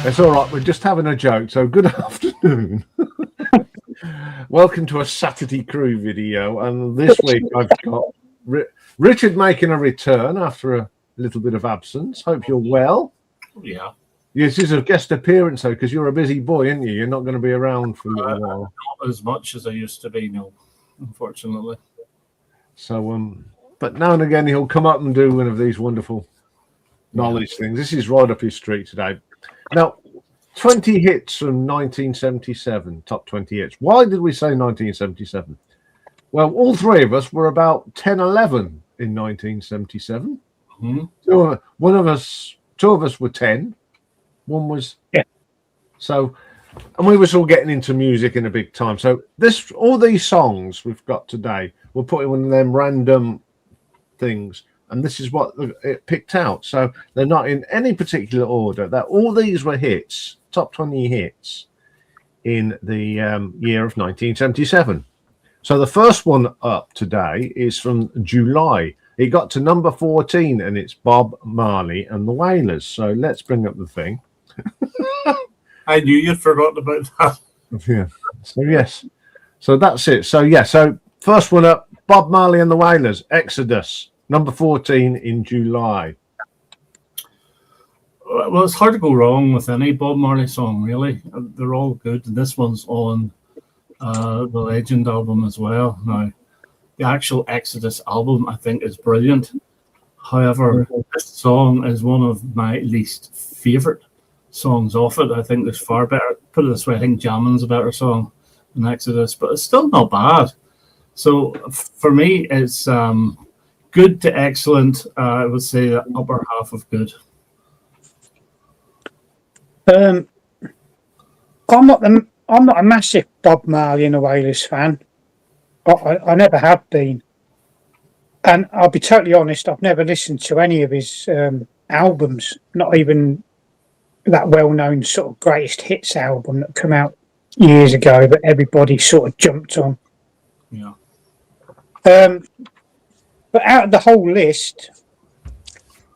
It's all right. We're just having a joke. So good afternoon. Welcome to a Saturday Crew video. And this week I've got Richard making a return after a little bit of absence. Hope you're well. Yeah. Yes, this is a guest appearance, though, because you're a busy boy, aren't you? You're not going to be around for a little while. Not as much as I used to be, no, unfortunately. So, but now and again he'll come up and do one of these wonderful knowledge things. This is right up his street today. Now, 20 hits from 1977, top 20 hits. Why did we say 1977? Well, all three of us were about 10, 11 in 1977. Mm-hmm. So, two of us were 10. One was, So, and we were all getting into music in a big time. So all these songs we've got today, we're putting one of them random things, and this is what it picked out. So they're not in any particular order. That all these were hits, top 20 hits in the year of 1977. So the first one up today is from July. It got to number 14, and it's Bob Marley and the Wailers. So let's bring up the thing. I knew you'd forgotten about that. Yeah. So yes. So that's it. So yeah. So first one up, Bob Marley and the Wailers, Exodus, number 14 in July. Well, it's hard to go wrong with any Bob Marley song, really. They're all good. And this one's on the Legend album as well. Now, the actual Exodus album, I think, is brilliant. However, this song is one of my least favorite songs off it. I think there's far better. Put it this way, I think Jammin's a better song than Exodus, but it's still not bad. So for me, it's good to excellent. I would say the upper half of good. I'm not a massive Bob Marley and the Wailers fan. I never have been, and I'll be totally honest, I've never listened to any of his albums, not even that well-known sort of greatest hits album that came out years ago that everybody sort of jumped on. Yeah. But out of the whole list,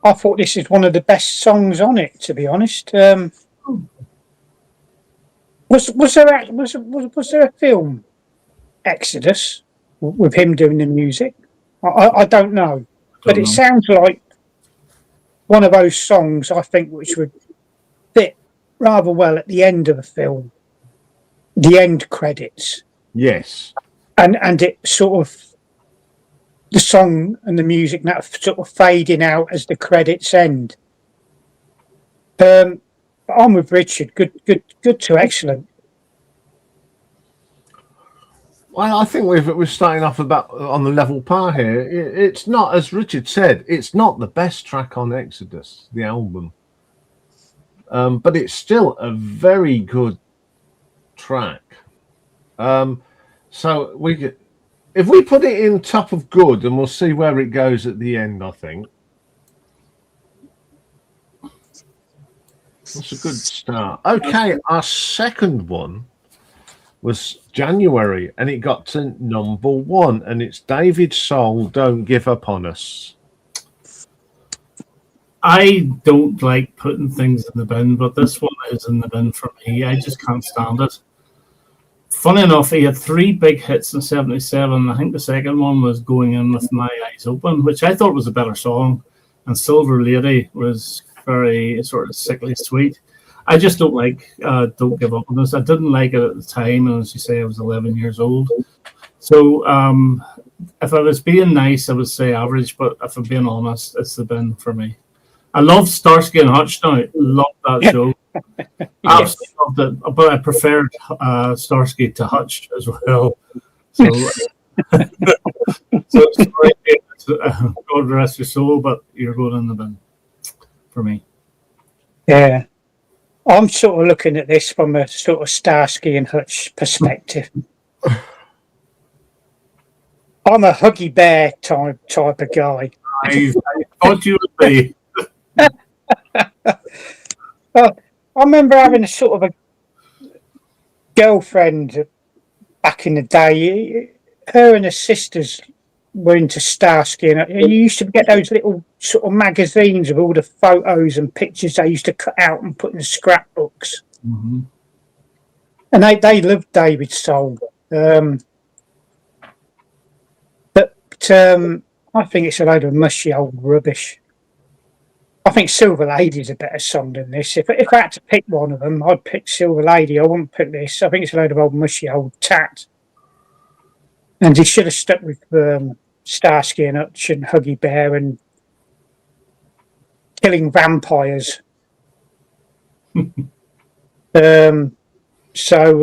I thought this is one of the best songs on it, to be honest. Was there a film, Exodus, with him doing the music? I don't know, but it sounds like one of those songs, I think, which would fit rather well at the end of the film, the end credits. Yes. And it sort of, the song and the music now sort of fading out as the credits end. But I'm with Richard. Good to excellent. Well, I think we're starting off about on the level par here. It's not, as Richard said, it's not the best track on Exodus, the album. But it's still a very good track. So if we put it in top of good, and we'll see where it goes at the end, I think. That's a good start. Okay, our second one was January, and it got to number 1, and it's David Soul, Don't Give Up on Us. I don't like putting things in the bin, but this one is in the bin for me. I just can't stand it. Funny enough, he had 3 big hits in 77. I think the second one was Going In With My Eyes Open, which I thought was a better song. And Silver Lady was very sort of sickly sweet. I just don't like Don't Give Up on Us. I didn't like it at the time, and as you say, I was 11 years old. So if I was being nice, I would say average, but if I'm being honest, it's the bin for me. I love Starsky and Hutch now. Love that show. Absolutely loved it. But I preferred Starsky to Hutch as well. So, sorry, God rest your soul, but you're going in the bin for me. Yeah. I'm sort of looking at this from a sort of Starsky and Hutch perspective. I'm a Huggy Bear type of guy. I thought you would be. Well, I remember having a sort of a girlfriend back in the day. Her and her sisters were into Starsky, and you used to get those little sort of magazines of all the photos and pictures they used to cut out and put in the scrapbooks. Mm-hmm. And they loved David Soul. But I think it's a load of mushy old rubbish. I think Silver Lady is a better song than this. If I had to pick one of them, I'd pick Silver Lady. I wouldn't pick this. I think it's a load of old mushy old tat. And he should have stuck with Starsky and Hutch and Huggy Bear and killing vampires. So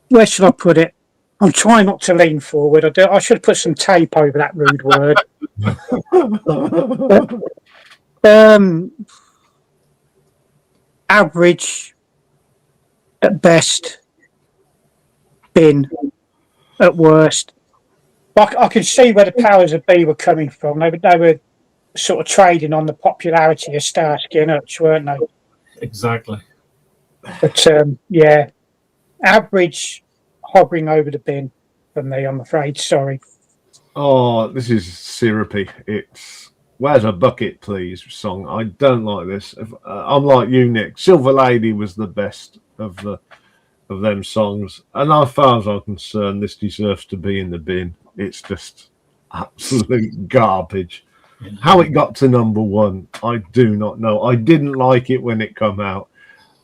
where should I put it? I'm trying not to lean forward. I should put some tape over that rude word. Average at best, bin at worst. I can see where the powers of B were coming from. They were sort of trading on the popularity of Starsky and Hutch, weren't they? Exactly. But yeah, average, hovering over the bin for me, I'm afraid. Sorry. Oh, this is syrupy. It's "Where's a Bucket, Please" song. I don't like this. I'm like you, Nick. Silver Lady was the best of them songs, and as far as I'm concerned, this deserves to be in the bin. It's just absolute garbage. Yeah. How it got to number one, I do not know. I didn't like it when it came out,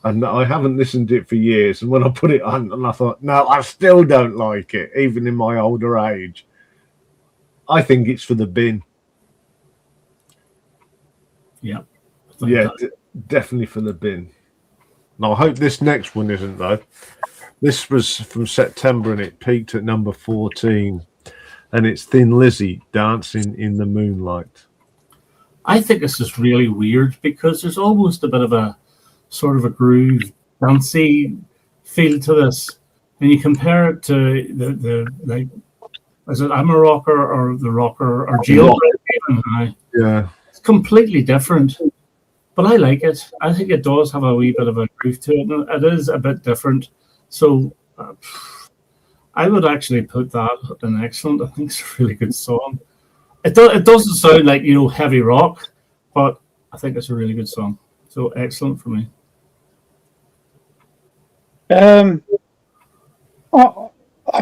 and I haven't listened to it for years. And when I put it on, and I thought, no, I still don't like it, even in my older age. I think it's for the bin. Yeah. Yeah, definitely for the bin. Now, I hope this next one isn't, though. This was from September, and it peaked at number 14. And it's Thin Lizzy, "Dancing in the Moonlight." I think this is really weird because there's almost a bit of a sort of a groove, dancey feel to this. And you compare it to the like, is it I'm a Rocker or the Rocker or Jailbreak? Yeah. It's completely different. But I like it. I think it does have a wee bit of a groove to it. And it is a bit different. So I would actually put that in excellent. I think it's a really good song. It doesn't sound like, heavy rock, but I think it's a really good song. So excellent for me. I've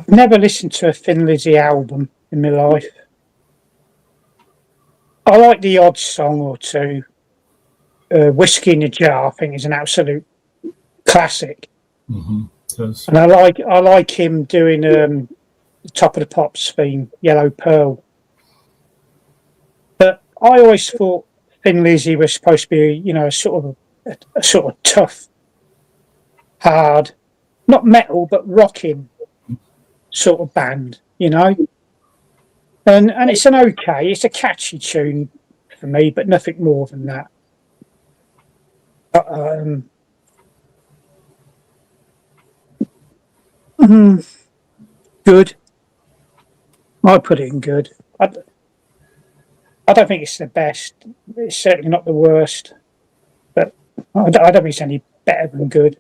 never listened to a Thin Lizzy album in my life. I like the odd song or two. Whiskey in a Jar, I think, is an absolute classic. Mm-hmm. And I like him doing the Top of the Pops theme, Yellow Pearl. But I always thought Thin Lizzy was supposed to be, a sort of tough, hard, not metal but rocking sort of band, And it's it's a catchy tune for me, but nothing more than that. But, good. I put it in good. I don't think it's the best. It's certainly not the worst. But I don't think it's any better than good.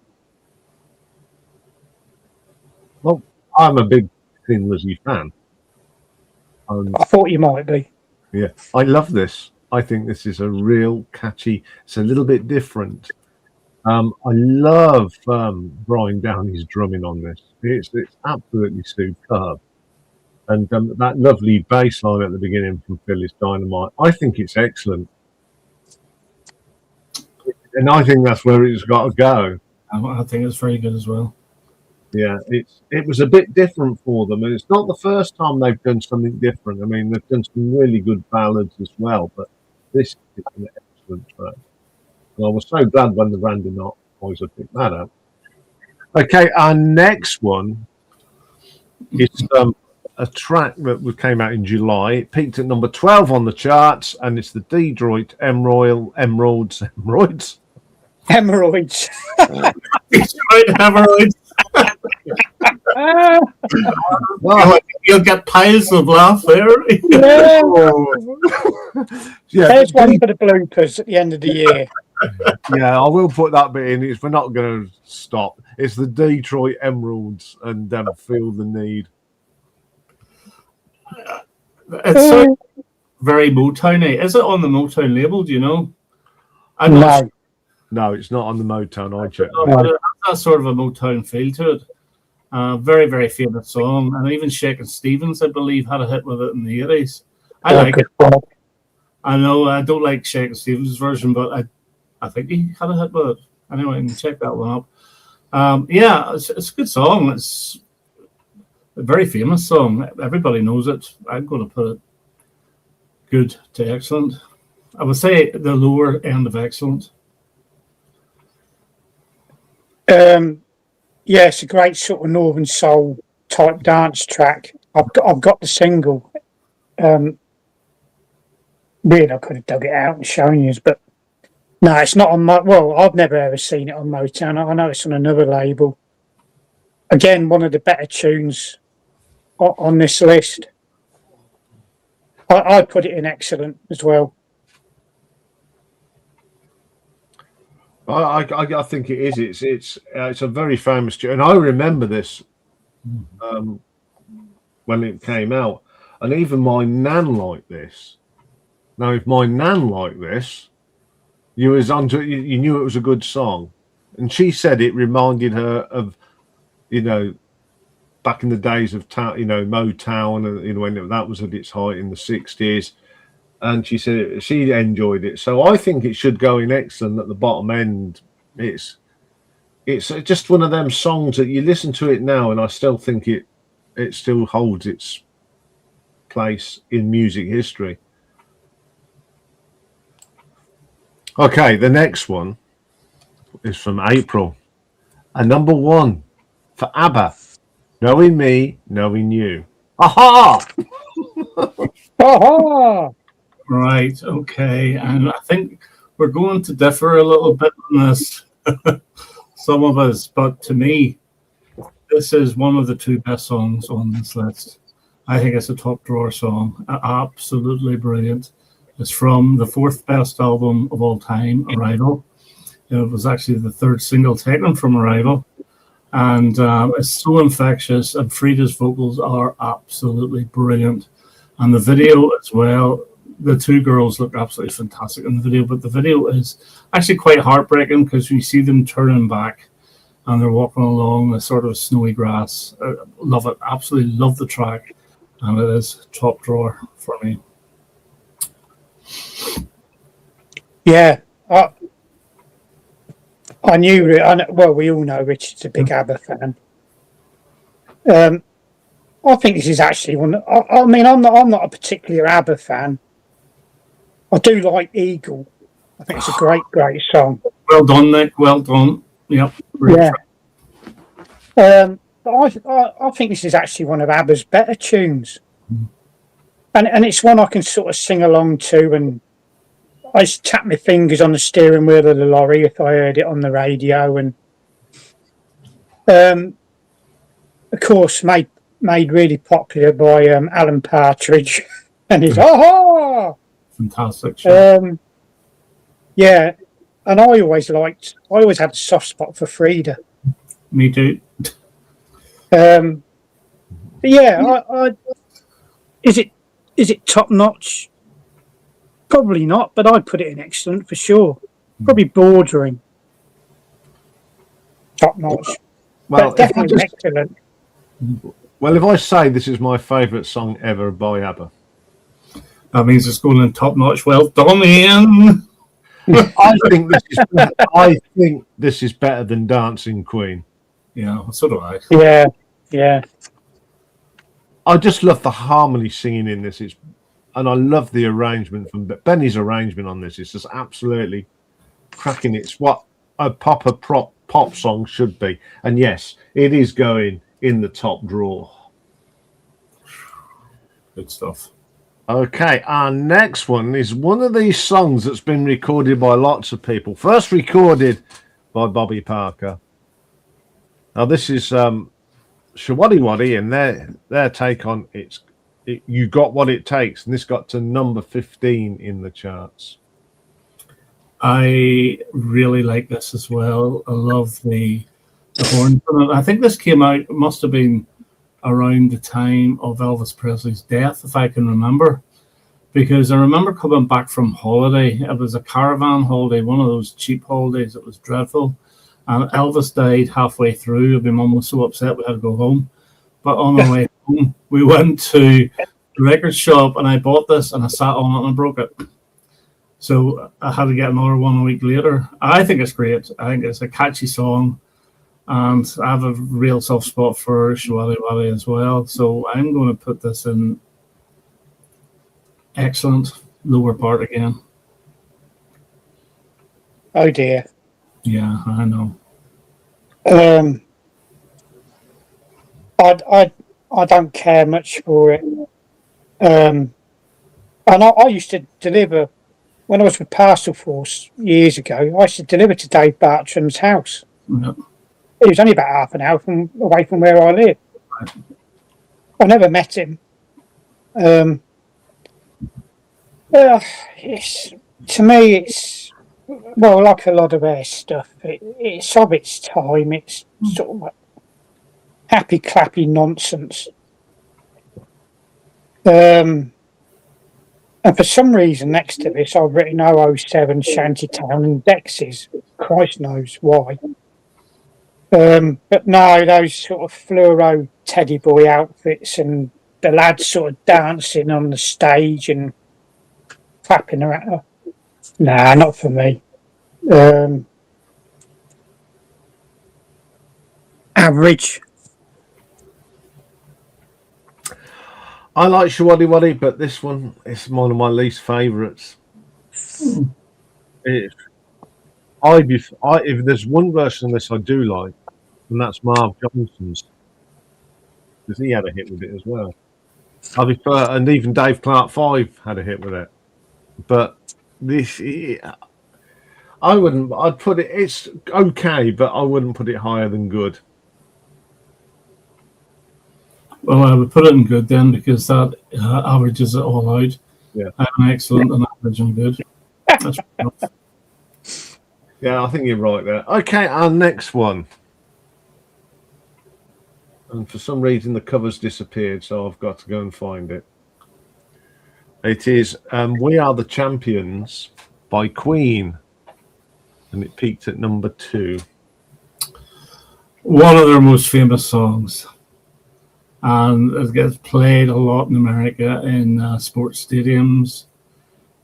Well, I'm a big Thin Lizzy fan. I thought you might be. Yeah, I love this. I think this is a real catchy. It's a little bit different. I love Brian Downey's drumming on this. It's absolutely superb. And that lovely bass line at the beginning from Phyllis Dynamite, I think it's excellent. And I think that's where it's got to go. I think it's very good as well. Yeah, it was a bit different for them, and it's not the first time they've done something different. I mean, they've done some really good ballads as well, but this is an excellent track. And I was so glad when the Randy Knott boys have picked that up. Okay, our next one is a track that came out in July. It peaked at number 12 on the charts, and it's the Detroit Emeralds. Hemorrhoids. Detroit Hemorrhoids. You'll get piles of laugh there. Yeah. There's one for the bloopers at the end of the year. Yeah, I will put that bit in. We're not going to stop. It's the Detroit Emeralds and Feel the Need. It's so very Motown-y. Is it on the Motown label? Do you know? I'm not sure. No, it's not on the Motown. I checked. But it has that sort of a Motown feel to it. Very, very famous song. And even Shakin' Stevens, I believe, had a hit with it in the 80s. I like it. I know I don't like Shakin' Stevens' version, but I think he had a hit with it. Anyway, you can check that one up. Yeah, it's a good song. It's a very famous song. Everybody knows it. I'm going to put it good to excellent. I would say the lower end of excellent. Yeah, it's a great sort of Northern Soul type dance track. I've got the single. Really, I could have dug it out and shown you, but no, it's not on my. Well, I've never ever seen it on Motown. I know it's on another label. Again, one of the better tunes on this list. I put it in excellent as well. I think it is. It's a very famous tune, and I remember this when it came out. And even my nan liked this. Now, if my nan liked this, you knew it was a good song, and she said it reminded her of, back in the days of Motown, and when that was at its height in the 60s. And she said she enjoyed it, so I think it should go in excellent at the bottom end. It's just one of them songs that you listen to it now, and I still think it still holds its place in music history. Okay, the next one is from April, a number one for ABBA. Knowing Me, Knowing You. Aha! Aha! Right, okay. And I think we're going to differ a little bit on this, some of us, but to me, this is one of the two best songs on this list. I think it's a top drawer song. Absolutely brilliant. It's from the fourth best album of all time, Arrival. It was actually the third single taken from Arrival. And it's so infectious, and Frida's vocals are absolutely brilliant. And the video as well, the two girls look absolutely fantastic in the video, but the video is actually quite heartbreaking because you see them turning back and they're walking along the sort of snowy grass. Love it. Absolutely love the track. And it is top drawer for me. Yeah. I knew, well, we all know Richard's a big ABBA fan. I think this is actually one. I'm not a particular ABBA fan. I do like Eagle. I think it's a great song. Well done, Nick. Well done. Yep. Yeah. But I think this is actually one of ABBA's better tunes, and it's one I can sort of sing along to, and I just tap my fingers on the steering wheel of the lorry if I heard it on the radio, and of course made really popular by Alan Partridge and his aha. Fantastic. Yeah, and I always had a soft spot for Frida. Me too. But yeah, is it top notch? Probably not, but I'd put it in excellent for sure. Probably bordering top notch. Well, but definitely excellent. Well, if I say this is my favourite song ever by ABBA, that means it's going in top notch. Well done, Iain. I think this is better than Dancing Queen. Yeah, so do I. Yeah. I just love the harmony singing in this. And I love the arrangement from Benny's arrangement on this. It's just absolutely cracking. It's what a pop song should be. And yes, it is going in the top drawer. Good stuff. Okay, our next one is one of these songs that's been recorded by lots of people. First recorded by Bobby Parker. Now this is Shawaddy Waddy and their take on You Got What It Takes, and this got to number 15 in the charts. I really like this as well. I love the horns. I think this came out, it must have been around the time of Elvis Presley's death, if I can remember. Because I remember coming back from holiday. It was a caravan holiday, one of those cheap holidays. It was dreadful. And Elvis died halfway through. My mum was so upset we had to go home. But on our way home, we went to the record shop and I bought this and I sat on it and I broke it. So I had to get another one a week later. I think it's great. I think it's a catchy song. And I have a real soft spot for Shwali Wali as well. So I'm going to put this in excellent lower part again. Oh dear. Yeah, I know. I don't care much for it. And I used to deliver when I was with Parcel Force years ago. I used to deliver to Dave Bartram's house. Yep. It was only about half an hour away from where I live. I never met him. To me, it's like a lot of their stuff. It's of its time. It's sort of like happy clappy nonsense. And for some reason, next to this, I've written 007 Shantytown and Dexys. Christ knows why. But no, those sort of fluoro teddy boy outfits and the lads sort of dancing on the stage and clapping around. Nah, not for me. Average. I like Shwadi Wadi, but this one is one of my least favourites. If there's one version of this I do like, and that's Marv Johnson's, because he had a hit with it as well. And even Dave Clark 5 had a hit with it. But this, I'd put it, it's okay, but I wouldn't put it higher than good. Well, I would put it in good then because that averages it all out. Yeah. I have an excellent and average and good. That's Yeah, I think you're right there. Okay, our next one. And for some reason, the cover's disappeared, so I've got to go and find it. It is We Are the Champions by Queen. And it peaked at number 2. one of their most famous songs. And it gets played a lot in America in sports stadiums.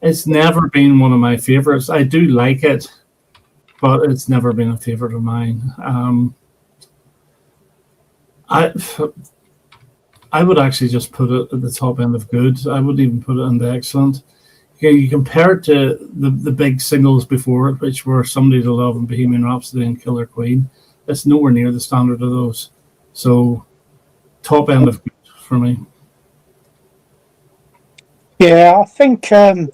It's never been one of my favorites. I do like it, but it's never been a favorite of mine. I would actually just put it at the top end of good. I wouldn't even put it in the excellent. You compare it to the big singles before it, which were Somebody to Love and Bohemian Rhapsody and Killer Queen. It's nowhere near the standard of those. So top end of good for me. Yeah, I think it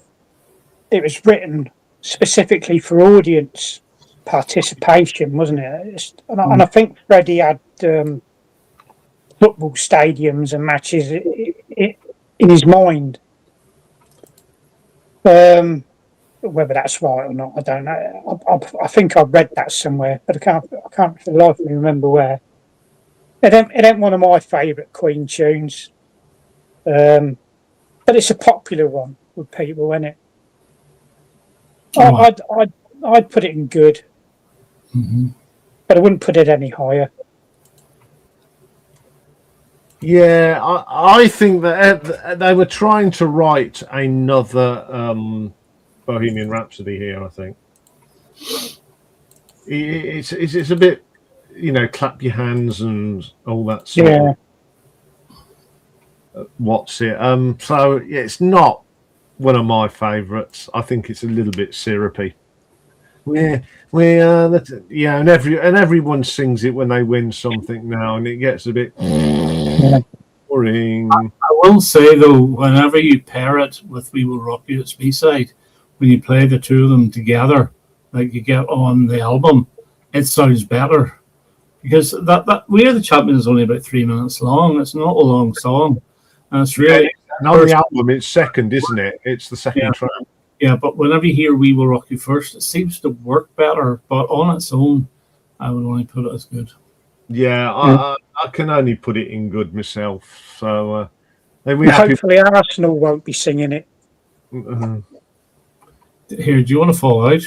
was written specifically for audience participation, wasn't it? And I think Freddie had football stadiums and matches in his mind. Whether that's right or not, I don't know. I think I've read that somewhere, but I can't for the life of me remember where. It ain't one of my favourite Queen tunes, but it's a popular one with people, isn't it? I'd put it in good, but I wouldn't put it any higher. Yeah, I think that they were trying to write another Bohemian Rhapsody here. I think it's a bit, clap your hands and all that sort of. What's it? So yeah, it's not one of my favourites. I think it's a little bit syrupy. And everyone sings it when they win something now, and it gets a bit boring. I will say though, whenever you pair it with "We Will Rock You," it's B-side. When you play the two of them together, like you get on the album, it sounds better because that "We Are the Champions" is only about 3 minutes long. It's not a long song, and it's really. And on the album, it's second, isn't it? It's the second track. Yeah, but whenever you hear "We Will Rock You" first, it seems to work better. But on its own, I would only put it as good. Yeah, I can only put it in good myself. So are we happy? Hopefully, Arsenal won't be singing it. Here, do you want to fall out?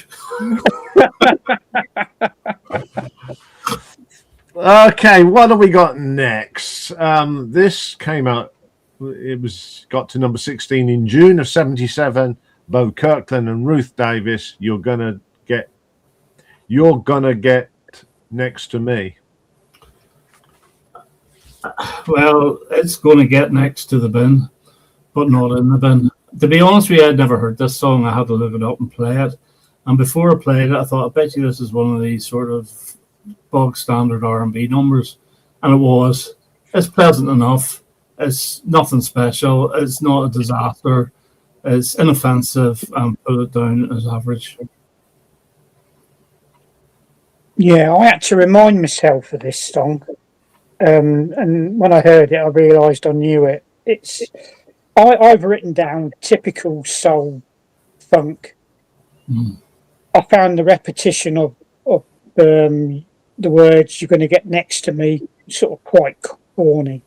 Okay, what have we got next? This came out. It got to number 16 in June of '77. Bo Kirkland and Ruth Davis. You're gonna get next to me. Well, it's going to get next to the bin, but not in the bin. To be honest with you, I'd never heard this song. I had to look it up and play it. And before I played it, I thought, I bet you this is one of these sort of bog standard R&B numbers. And it was. It's pleasant enough. It's nothing special. It's not a disaster. It's inoffensive, and put it down as average. Yeah, I had to remind myself of this song. And when I heard it, I realised I knew it. I've written down typical soul funk. I found the repetition of the words "you're going to get next to me" sort of quite corny,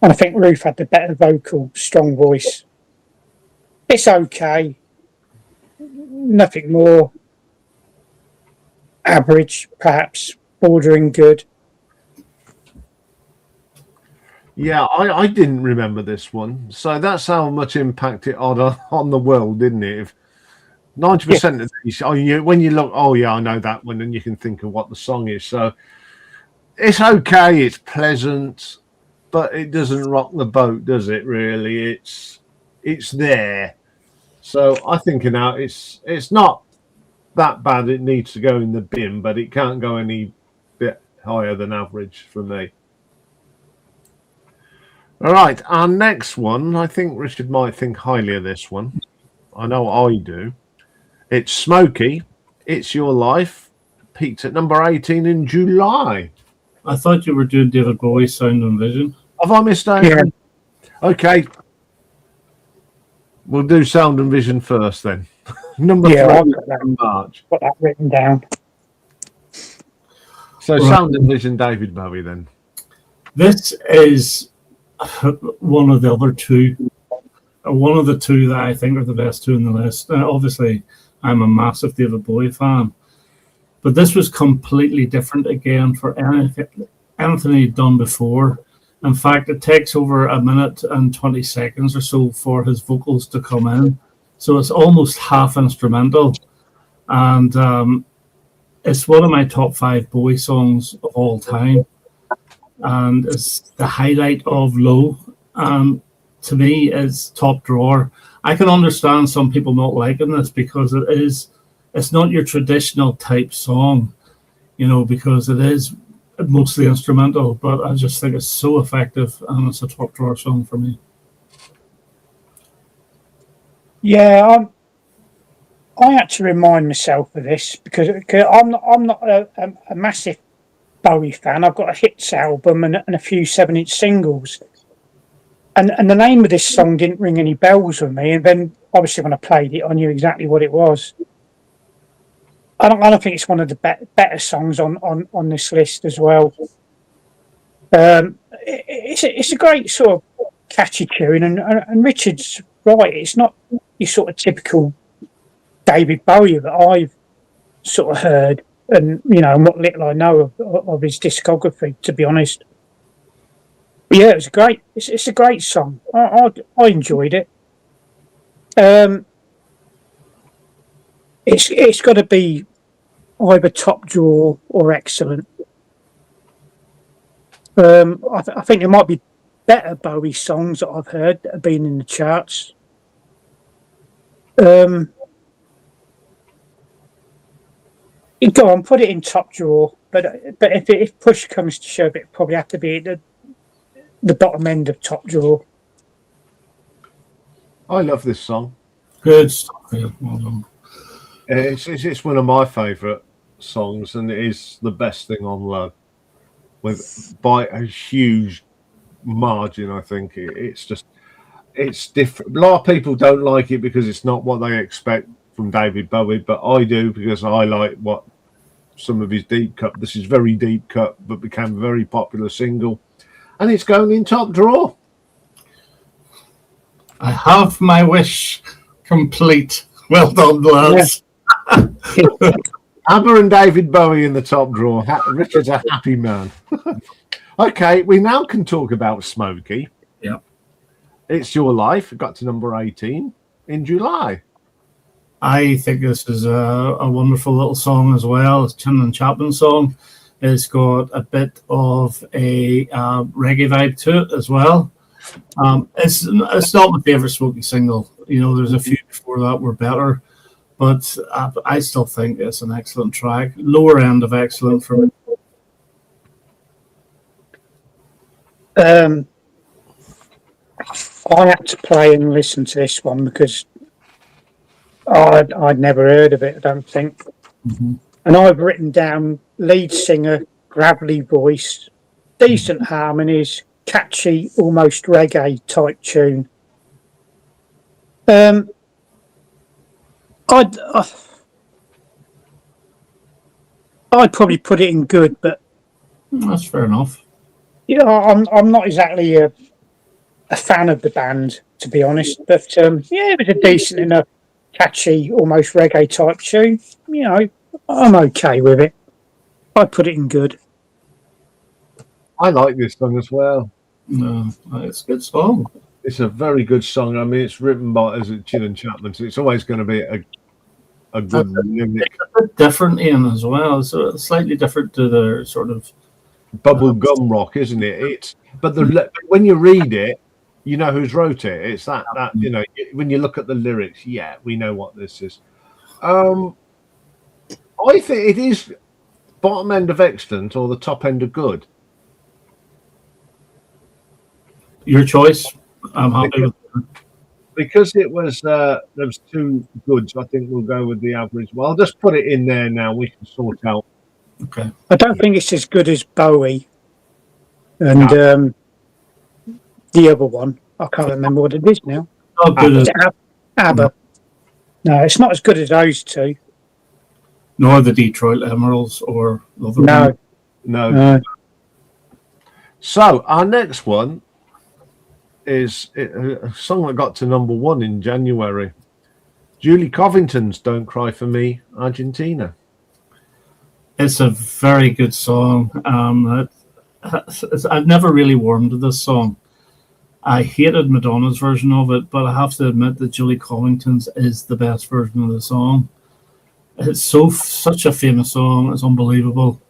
and I think Ruth had the better vocal, strong voice. It's okay, nothing more. Average, perhaps bordering good. Yeah, I didn't remember this one, so that's how much impact it had on the world, didn't it? If 90% of these, when you look, oh yeah, I know that one, and you can think of what the song is. So it's okay, it's pleasant, but it doesn't rock the boat, does it? Really, it's there. So I think now it's not that bad. It needs to go in the bin, but it can't go any bit higher than average for me. All right, our next one, I think Richard might think highly of this one. I know I do. It's Smokey, It's Your Life, peaked at number 18 in July. I thought you were doing David Bowie's Sound and Vision. Have I missed out? Yeah. Okay. We'll do Sound and Vision first then. Number 3 in March. Got that written down. So Sound and Vision, David Bowie then. This is one of the other two. One of the two that I think are the best two in the list. Obviously, I'm a massive David Bowie fan. But this was completely different again for anything he'd done before. In fact, it takes over a minute and 20 seconds or so for his vocals to come in. So it's almost half instrumental. And it's one of my top 5 Bowie songs of all time. And it's the highlight of Low. To me, it's top drawer. I can understand some people not liking this because it's not your traditional type song, because it is mostly instrumental, but I just think it's so effective and it's a top drawer song for me. Yeah, I had to remind myself of this because I'm not a massive Bowie fan. I've got a hits album and a few 7-inch singles, and the name of this song didn't ring any bells with me. And then obviously when I played it, I knew exactly what it was. I don't think it's one of the better songs on this list as well. It's a great sort of catchy tune, and Richard's right. It's not your sort of typical David Bowie that I've sort of heard, and what little I know of his discography, to be honest. But yeah, it's great. It's a great song. I enjoyed it. It's got to be either top drawer or excellent. I think there might be better Bowie songs that I've heard that have been in the charts. Go on, put it in top drawer. But if push comes to shove, it probably have to be at the bottom end of top drawer. I love this song. Good stuff. Yeah, well done. It's one of my favourite songs, and it is the best thing on Low, by a huge margin. I think it's different. A lot of people don't like it because it's not what they expect from David Bowie, but I do because I like what some of his deep cut. This is very deep cut, but became a very popular single, and it's going in top drawer. I have my wish complete. Well done, lads. Yeah. ABBA and David Bowie in the top drawer. Richard's a happy man. Okay, we now can talk about Smokey. Yeah. It's Your Life. It got to number 18 in July. I think this is a wonderful little song as well. It's Chin and Chapman song. It's got a bit of a reggae vibe to it as well. It's not my favorite Smokey single. You know, there's a few before that were better, but I still think it's an excellent track. Lower end of excellent for me. I had to play and listen to this one because I'd never heard of it, I don't think. Mm-hmm. And I've written down lead singer, gravelly voice, decent harmonies, catchy, almost reggae type tune. I'd probably put it in good, but That's fair enough. yeah, I'm not exactly a fan of the band, to be honest. But yeah, it was a decent enough, catchy, almost reggae type tune. You know, I'm okay with it. I'd put it in good. I like this song as well. No, it's a good song. It's a very good song. I mean, it's written by Chin and Chapman, so it's always going to be a good lyric. It's a bit different, Ian, as well. So slightly different to the sort of Bubble gum rock, isn't it? But when you read it, you know who's wrote it. It's that you know, when you look at the lyrics, yeah, we know what this is. I think it is bottom end of excellent or the top end of good. your choice. I'm happy with it. Because it was there was two goods. I think we'll go with the average. Well, I'll just put it in there now. We can sort out. Okay. I don't think it's as good as Bowie and the other one. I can't remember what it is now. Not good as ABBA. No, it's not as good as those two. nor the Detroit Emeralds or the other No, one. No. So our next one is a song that got to number 1 in January. Julie Covington's "Don't Cry for Me, Argentina." It's a very good song. I've never really warmed to this song. I hated Madonna's version of it, but I have to admit that Julie Covington's is the best version of the song. It's such a famous song. It's unbelievable.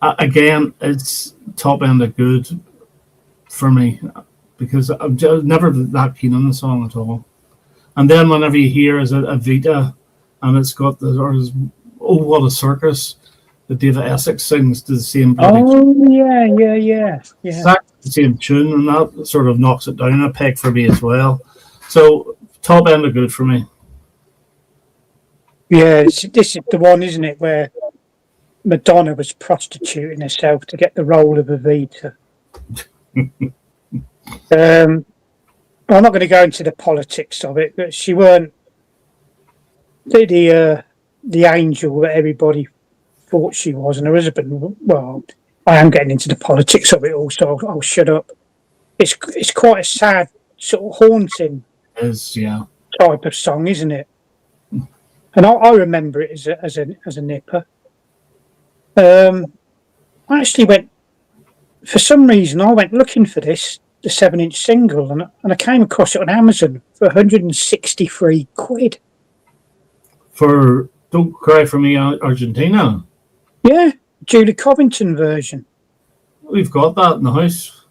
Again, it's top end of good for me because I'm just never that keen on the song at all. And then whenever you hear is a Vita and it's got Oh What a Circus that David Essex sings to the same yeah. exactly the same tune, and that sort of knocks it down a peg for me as well. So top end of good for me. Yeah, this is the one, isn't it, where Madonna was prostituting herself to get the role of Evita. I'm not going to go into the politics of it, but she weren't the angel that everybody thought she was, and her husband. Well, I am getting into the politics of it all, so I'll shut up. It's quite a sad, sort of haunting type of song, isn't it? And I remember it as a nipper. I actually went, for some reason, I went looking for the 7-inch single, and I came across it on Amazon for 163 quid. For Don't Cry for Me, Argentina. Yeah, Julie Covington version. We've got that in the house.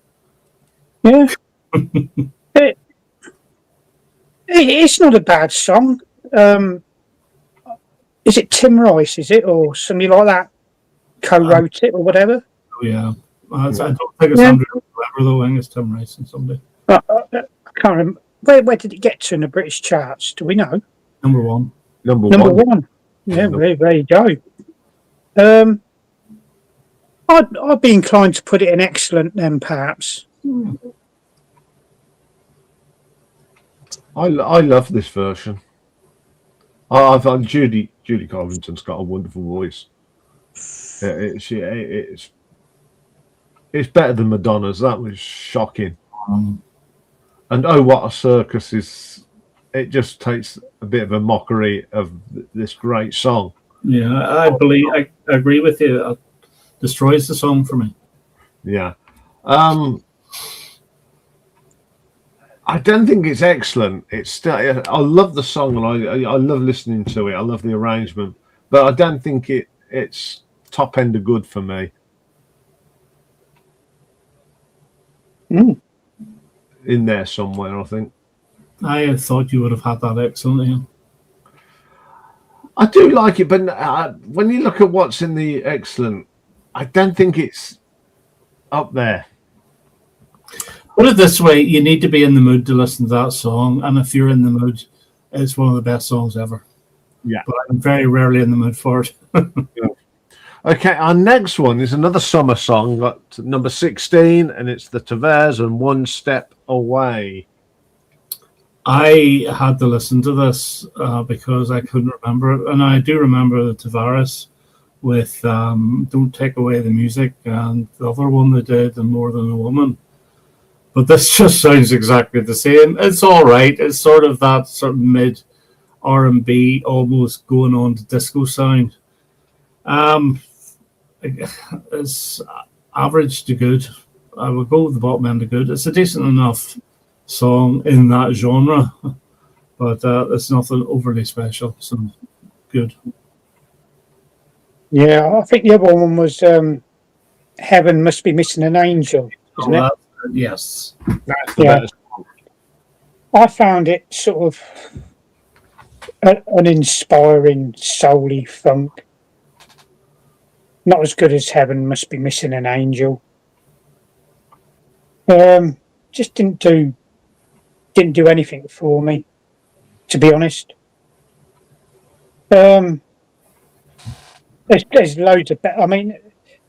Yeah. It's not a bad song. Is it Tim Rice, is it? Or somebody like that co-wrote it or whatever? Oh, yeah. I don't think it's Andrew Weber, though. I think it's Tim Rice and somebody. I can't remember. Where did it get to in the British charts? Do we know? Number 1. Number one. Yeah, there you go. I'd be inclined to put it in excellent then, perhaps. I love this version. I found Judy Covington's got a wonderful voice. It's better than Madonna's. That was shocking. And Oh What a Circus is. It just takes a bit of a mockery of this great song. Yeah, I agree with you. It destroys the song for me. Yeah. I don't think it's excellent. It's still. I love the song and I love listening to it. I love the arrangement, but I don't think it's top end of good for me. In there somewhere, I think. I thought you would have had that excellent, Iain. I do like it, but when you look at what's in the excellent, I don't think it's up there. Put it this way, you need to be in the mood to listen to that song, and if you're in the mood, it's one of the best songs ever. Yeah. But I'm very rarely in the mood for it. Okay, our next one is another summer song, got number 16, and it's the Tavares and One Step Away. I had to listen to this because I couldn't remember it, and I do remember the Tavares with Don't Take Away the Music, and the other one they did, and More Than a Woman. But this just sounds exactly the same. It's all right. It's sort of that sort of mid R&B, almost going on to disco sound. It's average to good. I would go with the bottom end of good. It's a decent enough song in that genre, but it's nothing overly special. So good. Yeah, I think the other one was Heaven Must Be Missing an Angel, isn't it? Yes. Yeah. I found it sort of an inspiring, soul-y funk. Not as good as Heaven Must Be Missing an Angel. Just didn't do anything for me, to be honest. There's loads of better. I mean,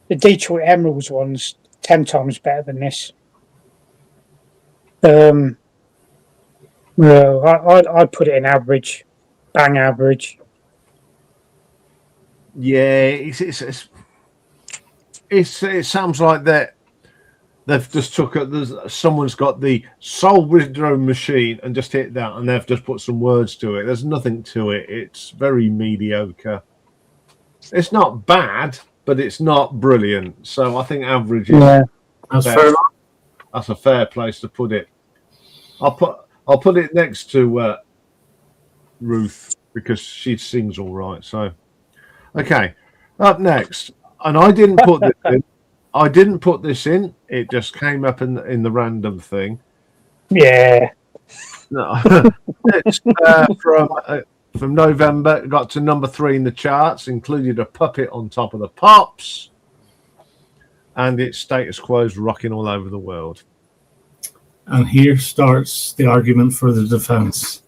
the Detroit Emeralds one's 10 times better than this. Well, I'd put it in average, bang average. Yeah, it sounds like that they've just took it. Someone's got the Soul Rhythm machine and just hit that, and they've just put some words to it. There's nothing to it. It's very mediocre. It's not bad, but it's not brilliant. So I think average is that's fair. That's a fair place to put it. I'll put it next to Ruth because she sings all right. So, okay, up next, and I didn't put this in. I didn't put this in. It just came up in the random thing. Yeah. No, it's from November. It got to number 3 in the charts, included a puppet on top of the pops, and its status quo is rocking all over the world. And here starts the argument for the defense.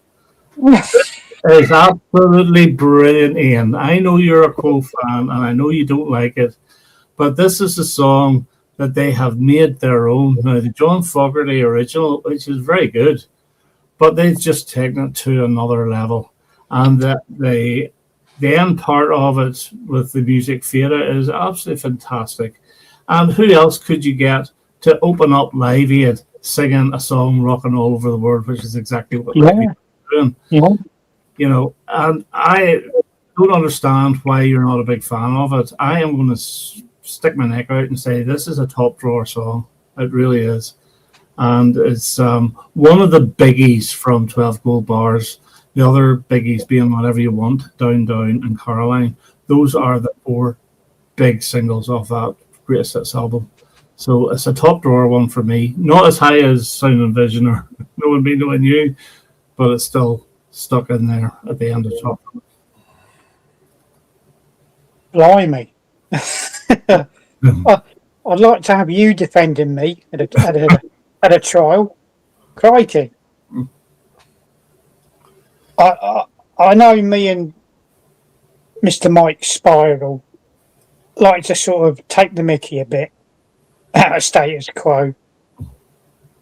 It's absolutely brilliant, Iain. I know you're a Quo fan, and I know you don't like it, but this is a song that they have made their own. Now, the John Fogerty original, which is very good, but they've just taken it to another level. And the end part of it with the music theatre is absolutely fantastic. And who else could you get to open up Live Aid singing a song rocking all over the world, which is exactly what they're doing. Yeah. You know, and I don't understand why you're not a big fan of it. I am going to stick my neck out and say this is a top drawer song. It really is. And it's one of the biggies from 12 Gold Bars. The other biggies being Whatever You Want, Down, Down, and Caroline. Those are the 4 big singles off that Greatest Hits album. So it's a top drawer one for me. Not as high as Sound and Vision or No One Be Knowing You, but it's still stuck in there at the end of top. Blimey. I'd like to have you defending me at a trial. Crikey. I know me and Mr. Mike Spiral like to sort of take the mickey a bit out of status quo,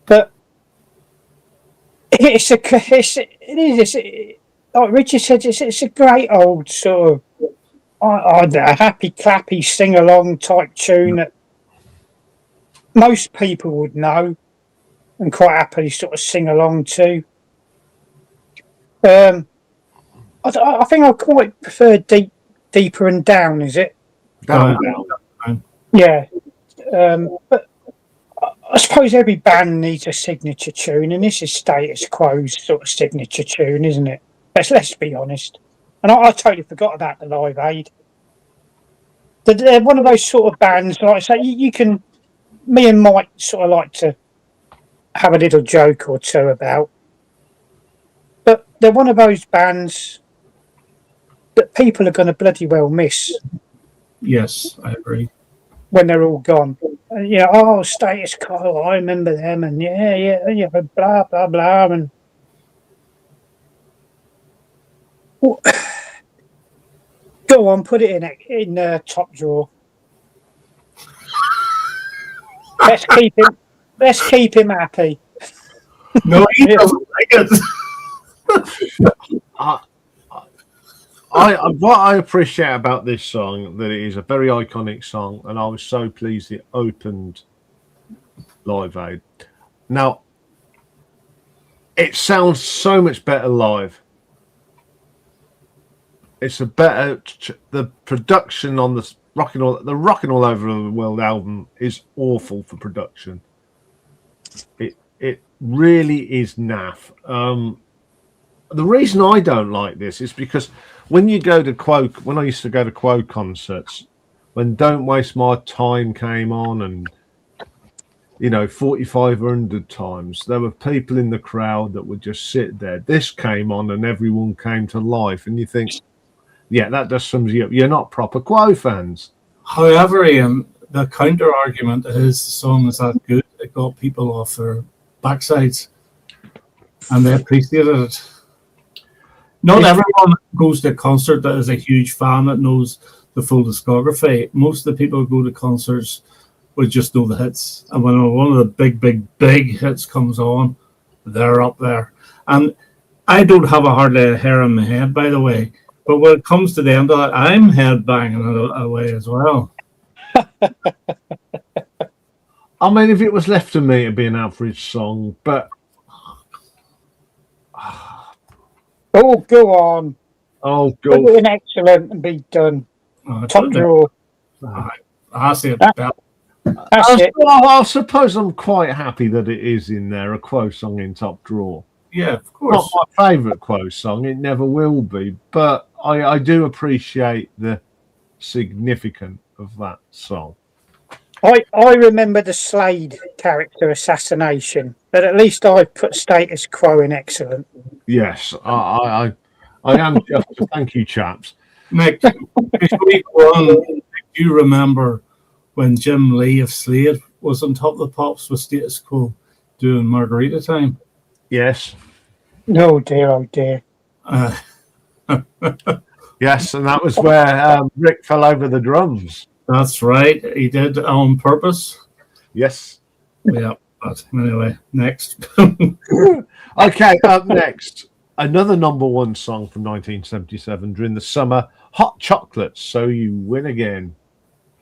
but it's like Richard said, it's a great old sort of a happy clappy sing along type tune that most people would know and quite happily sort of sing along to. I think I quite prefer deeper and down. Is it? Down. Yeah. But I suppose every band needs a signature tune, and this is Status Quo's sort of signature tune, isn't it? Let's be honest. And I totally forgot about the Live Aid. They're one of those sort of bands, like I say, you can. Me and Mike sort of like to have a little joke or two about, but they're one of those bands that people are going to bloody well miss. Yes, I agree. When they're all gone, Status Quo, I remember them, and yeah, blah blah blah, and go on, put it in top drawer. Let's keep him happy. No, he doesn't like it. What I appreciate about this song, that it is a very iconic song, and I was so pleased it opened Live Aid. Now, it sounds so much better live. It's a better. The production on the Rockin' All Over the World album is awful for production. It really is naff. The reason I don't like this is because when I used to go to Quo concerts, when Don't Waste My Time came on, and 4,500 times, there were people in the crowd that would just sit there. This came on and everyone came to life, and you think, yeah, that just sums you up. You're not proper Quo fans. However, Ian, the counter argument is the song is that good. It got people off their backsides, and they appreciated it. Not everyone goes to a concert that is a huge fan that knows the full discography. Most of the people who go to concerts would just know the hits. And when one of the big hits comes on, they're up there. And I don't have a hardly a hair on my head, by the way. But when it comes to the end of it, I'm head banging it away as well. I mean, if it was left to me, it'd be an average song, but... Oh, go on. Oh, go. Put it in excellent and be done. Top drawer. I see it. I suppose I'm quite happy that it is in there, a Quo song in top drawer. Yeah, of course. Not my favourite Quo song, it never will be, but I do appreciate the significance of that song. I remember the Slade character assassination, but at least I put Status Quo in excellent. Yes, I am just. Thank you, chaps. Mick, before we go on, do you remember when Jim Lee of Slade was on Top of the Pops with Status Quo doing Margarita Time? Yes. Oh dear. Yes, and that was where Rick fell over the drums. That's right. He did on purpose. Yes. Yeah. But anyway, next. Okay, up next, another number one song from 1977 during the summer, Hot Chocolate, So You Win Again.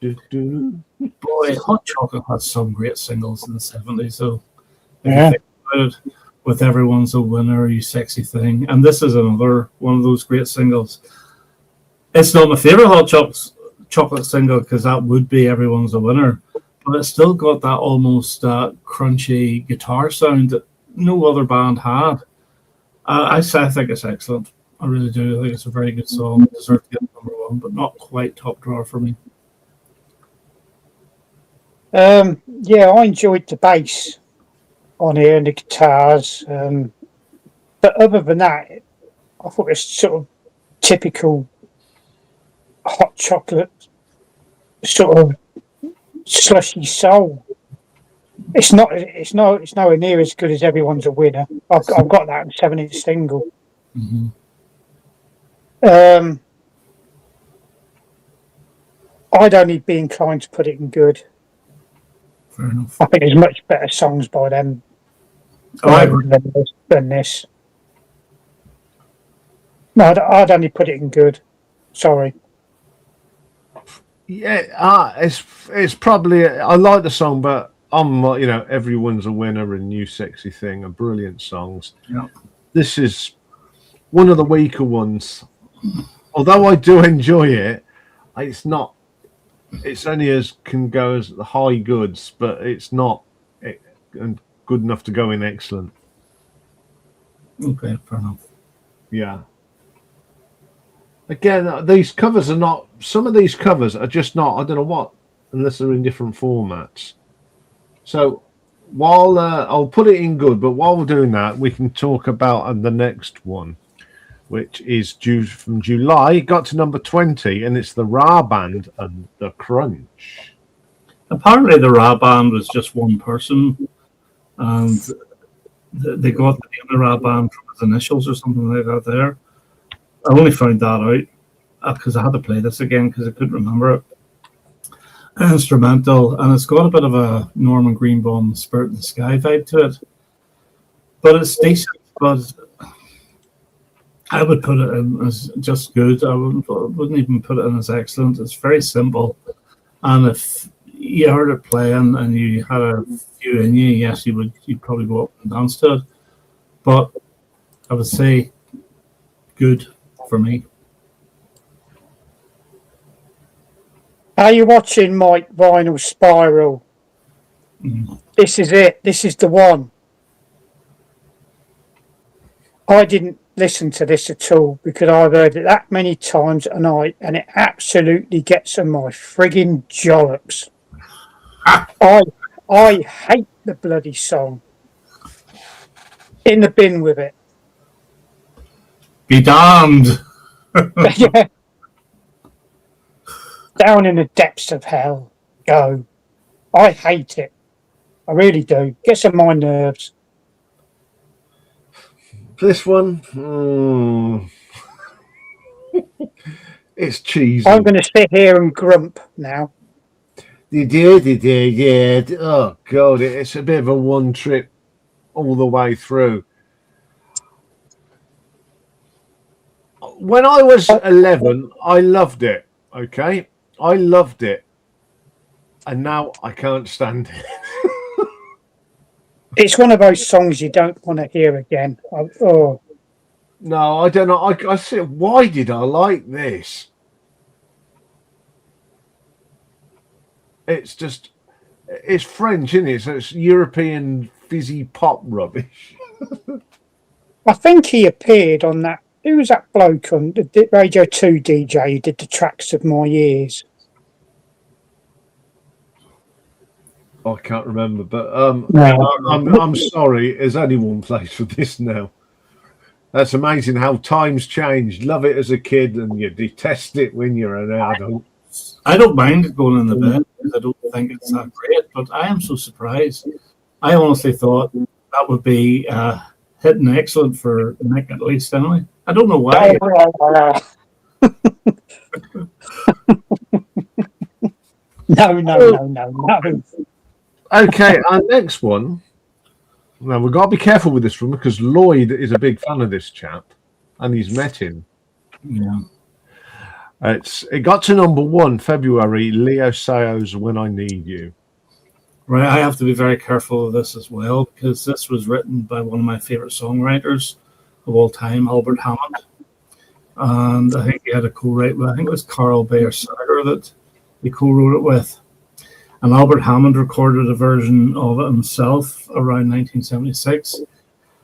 Boy, Hot Chocolate had some great singles in the 70s, so yeah. Think about it, with Everyone's a Winner, You Sexy Thing. And this is another one of those great singles. It's not my favorite Hot Chocolate single because that would be Everyone's a Winner, but it's still got that almost crunchy guitar sound that no other band had. I think it's excellent. I really do. I think it's a very good song. It deserves to get number one, but not quite top drawer for me. Yeah, I enjoyed the bass on here and the guitars, but other than that, I thought it's sort of typical Hot Chocolate sort of slushy soul. It's nowhere near as good as Everyone's a Winner. I've got that in 7-inch single. Mm-hmm. I'd only be inclined to put it in good. Fair enough. I think there's much better songs by them than this. No, I'd only put it in good. Sorry. Yeah, it's probably I like the song, but Everyone's a Winner and New Sexy Thing are brilliant songs. Yeah. This is one of the weaker ones. Although I do enjoy it, it's not. It's only as can go as the high goods, but it's not good enough to go in excellent. Okay, fair enough. Yeah. Again, these covers are not. Some of these covers are just not. I don't know what, unless they're in different formats. So while I'll put it in good, but while we're doing that, we can talk about the next one, which is due from July. It got to number 20, and it's the Ra Band and the Crunch. Apparently, the Ra Band was just one person, and they got the name of the Ra Band from his initials or something like that. There, I only found that out because I had to play this again because I couldn't remember it. Instrumental, and it's got a bit of a Norman Greenbaum Spirit in the Sky vibe to it, but it's decent. But I would put it in as just good. I wouldn't even put it in as excellent. It's very simple, and if you heard it playing and you had a few in you, yes, you'd probably go up and dance to it. But I would say good for me. Are you watching Mike Vinyl Spiral? This is it. This is the one. I didn't listen to this at all because I've heard it that many times a night, and it absolutely gets on my frigging jollocks. I hate the bloody song. In the bin with it. Be damned. Yeah. Down in the depths of hell. Go. I hate it. I really do. Gets on my nerves. This one, it's cheesy. I'm going to sit here and grump now. Yeah. Oh God, it's a bit of a one trip all the way through. When I was 11, I loved it. Okay, I loved it, and now I can't stand it. It's one of those songs you don't want to hear again. No, I don't know. I said, why did I like this? It's just, it's French, isn't it? So it's European fizzy pop rubbish. I think he appeared on that. Who was that bloke on the Radio 2 DJ who did the Tracks of My Years? I can't remember, but No. I'm sorry. There's only one place for this now. That's amazing how times changed. Love it as a kid, and you detest it when you're an adult. I don't mind going in the bed because I don't think it's that great, but I am so surprised. I honestly thought that would be hitting excellent for Nick at least, anyway. I don't know why. No. Okay, our next one. Now we've got to be careful with this one because Lloyd is a big fan of this chap, and he's met him. Yeah. It got to number 1 February. Leo Sayo's "When I Need You." Right, I have to be very careful of this as well because this was written by one of my favorite songwriters of all time, Albert Hammond, and I think he had a co-write with. I think it was Carl Bayer Sager that he co-wrote it with. And Albert Hammond recorded a version of it himself around 1976.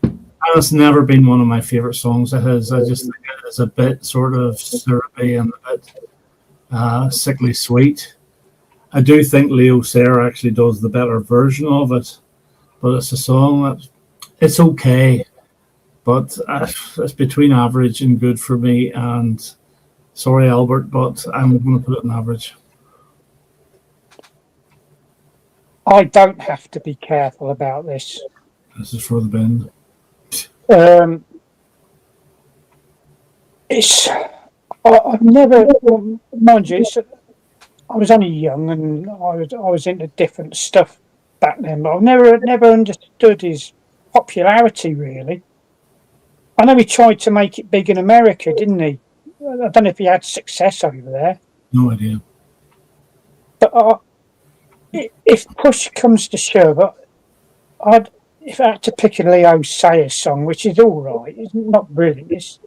And it's never been one of my favorite songs of his. I just think it is a bit sort of syrupy and a bit sickly sweet. I do think Leo Sayer actually does the better version of it. But it's a song that it's okay. But it's between average and good for me. And sorry, Albert, but I'm going to put it in average. I don't have to be careful about this. This is for the bin. I've never, mind you, I was only young and I was into different stuff back then, but I've never understood his popularity really. I know he tried to make it big in America, didn't he? I don't know if he had success over there. No idea. But if push comes to shove, if I had to pick a Leo Sayer song, which is all right, it's not brilliant.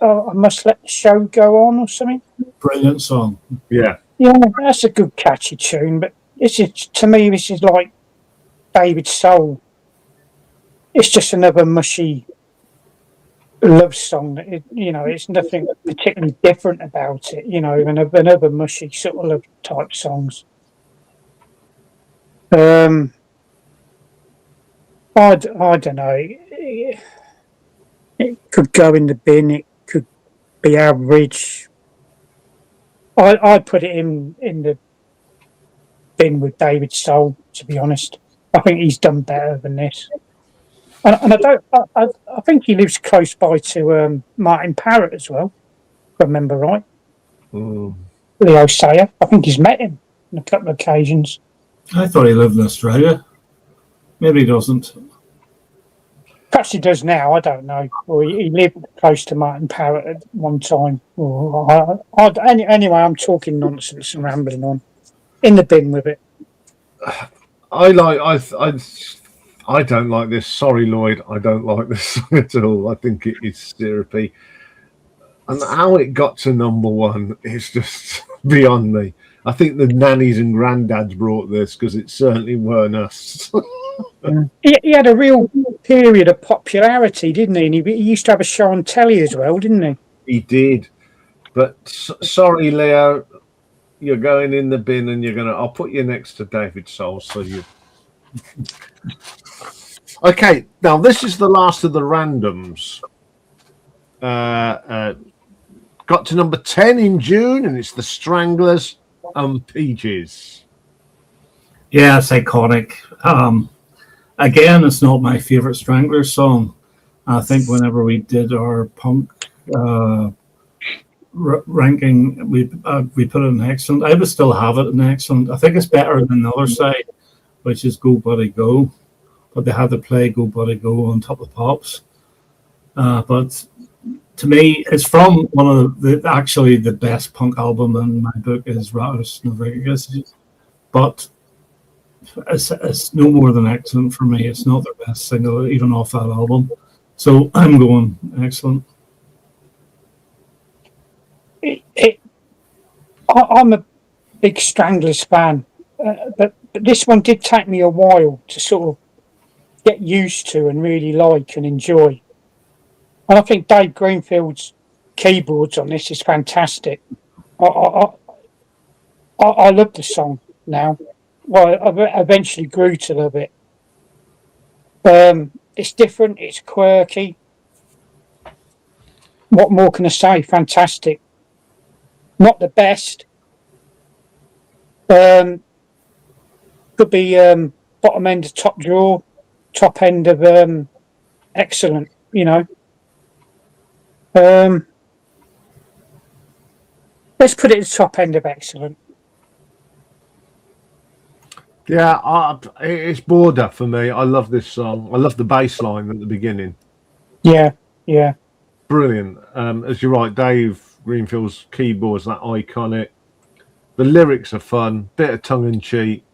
I Must Let the Show Go On or something. Brilliant song. Yeah. Yeah, that's a good catchy tune. But to me, this is like David Soul. It's just another mushy love song. That it's nothing particularly different about it. Than another mushy sort of love type songs. I don't know. It could go in the bin. It could be average. I put it in the bin with David Soul. To be honest, I think he's done better than this. And I think he lives close by to Martin Parrott as well. If I remember right. Leo Sayer. I think he's met him on a couple of occasions. I thought he lived in Australia. Maybe he doesn't. Perhaps he does now. I don't know. Or he lived close to Martin Parrott at one time. Anyway, I'm talking nonsense and rambling on. In the bin with it. I don't like this. Sorry, Lloyd. I don't like this song at all. I think it is syrupy. And how it got to number one is just beyond me. I think the nannies and granddads brought this because it certainly weren't us. He had a real period of popularity, didn't he? And he used to have a show on telly as well, didn't he? He did. But sorry, Leo, you're going in the bin and I'll put you next to David Soul. So you. Okay, now this is the last of the randoms. Got to number 10 in June, and it's the Stranglers and Peaches. Yeah, it's iconic. Again, it's not my favorite Stranglers song. I think whenever we did our punk ranking, we put it in excellent. I would still have it in excellent. I think it's better than the other side, which is Go Buddy Go. But they had to play Go Buddy Go on top of Pops. But to me, it's from one of the best punk album in my book is Ratus Novrigas. But it's no more than excellent for me. It's not their best single, even off that album. So I'm going excellent. I'm a big Stranglers fan, but this one did take me a while to sort of get used to and really like and enjoy. And I think Dave Greenfield's keyboards on this is fantastic. I love the song now. Well, I eventually grew to love it. It's different. It's quirky. What more can I say? Fantastic. Not the best. Could be bottom end of top drawer, top end of excellent. Let's put it at the top end of excellent. Yeah, it's border for me. I love this song. I love the bass line at the beginning. Yeah. Brilliant. As you're right, Dave Greenfield's keyboards, that iconic. The lyrics are fun, bit of tongue-in-cheek.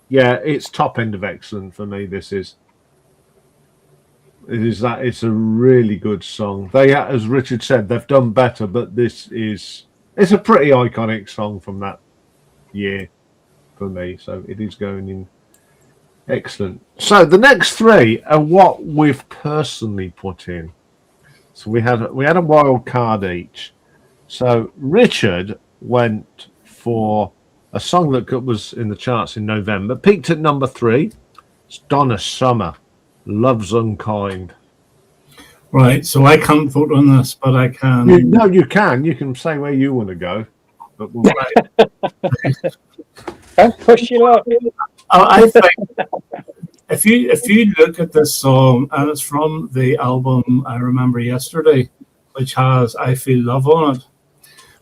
Yeah, it's top end of excellent for me, this is. It's a really good song. They, as Richard said, they've done better, but it's a pretty iconic song from that year for me. So it is going in excellent. So the next three are what we've personally put in. So we had a wild card each. So Richard went for a song that was in the charts in November, peaked at number 3. It's Donna Summer, Love's Unkind. Right, so I can't vote on this, but I can. You can. You can say where you want to go. But we'll Don't push your luck. I think if you look at this song, and it's from the album I Remember Yesterday, which has I Feel Love on it,